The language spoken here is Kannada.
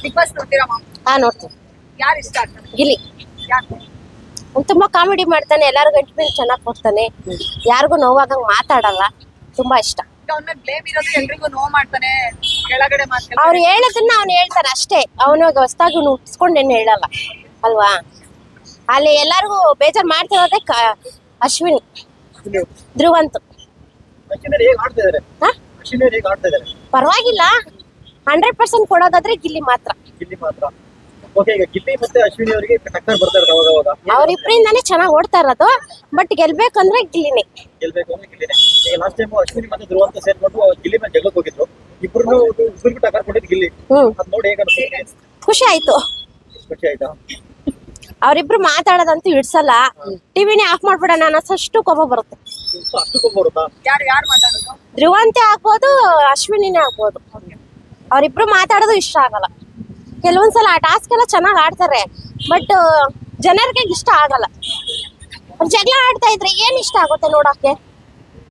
ಬಿಗ್ ಬಾಸ್ ನೋಡ್ತೀರಾ ಮಾಮ್? ನೋಡ್ತೀನಿ. ಯಾರು ಇಷ್ಟ ಆಗ್ತಾರೆ? ಗಿಲ್ಲಿ ಯಾಕೆ? ಅವ್ನು ತುಂಬಾ ಕಾಮಿಡಿ ಮಾಡ್ತಾನೆ, ಎಲ್ಲರಿಗೂ ಎಂಟರ್ಟೈನ್ ಚೆನ್ನಾಗಿ ಕೊಡ್ತಾನೆ, ಯಾರಿಗೂ ನೋವಾಗಂಗ್ ಮಾತಾಡಲ್ಲ, ತುಂಬಾ ಇಷ್ಟ. ಅವ್ನ ಮೇಲೆ ಬ್ಲೇಮ್ ಇರೋದು ಎಲ್ರಿಗೂ ನೋವು ಮಾಡ್ತಾನೆ, ಕೆಳಗಡೆ ಮಾತು ಅವ್ರು ಹೇಳೋದನ್ನ ಅವ್ನು ಹೇಳ್ತಾನೆ ಅಷ್ಟೇ, ಅವನು ಹೊಸದಾಗಿ ಉಟ್ಸ್ಕೊಂಡೇನು ಹೇಳಲ್ಲ ಅಲ್ವಾ. ಅಲ್ಲಿ ಎಲ್ಲರಿಗೂ ಬೇಜಾರ್ ಮಾಡ್ತಿರೋದೇ ಅಶ್ವಿನಿ, ಧ್ರುವಂತು. ಪರವಾಗಿಲ್ಲ, 100% ಕೊಡೋದಾದ್ರೆ ಗಿಲ್ಲಿ ಮಾತ್ರ. ಅವ್ರಿಬ್ರಿಂದಾನೇ ಚೆನ್ನಾಗಿ ಓಡ್ತಾ ಇರೋದು, ಬಟ್ ಗೆಲ್ಬೇಕಂದ್ರೆ ಗಿಲ್ಲಿನೇ. ಖುಷಿ ಆಯ್ತು. ಅವ್ರಿಬ್ರು ಮಾತಾಡೋದಂತೂ ಇಡ್ಸಲ್ಲ, ಟಿವಿನೇ ಆಫ್ ಮಾಡ್ಬಿಡೋಣ ಅನ್ನೋಷ್ಟು ಕೋಪ ಬರುತ್ತೆ. ಯಾರು ಮಾತಾಡೋದು? ಧ್ರುವಂತೆ ಆಗ್ಬೋದು, ಅಶ್ವಿನಿನೇ ಆಗ್ಬೋದು. ಅವ್ರಿಬ್ರು ಮಾತಾಡೋದು ಇಷ್ಟ ಆಗಲ್ಲ. ಕೆಲವೊಂದ್ಸಲ ಆ ಟಾಸ್ಕ್ ಎಲ್ಲ ಚೆನ್ನಾಗಿ ಆಡ್ತಾರೆ, ಬಟ್ ಜನರಿಗೆ ಇಷ್ಟ ಆಗಲ್ಲ. ಜಗಳ ಆಡ್ತಾ ಇದ್ರೆ ಏನ್ ಇಷ್ಟ ಆಗುತ್ತೆ ನೋಡಕ್ಕೆ?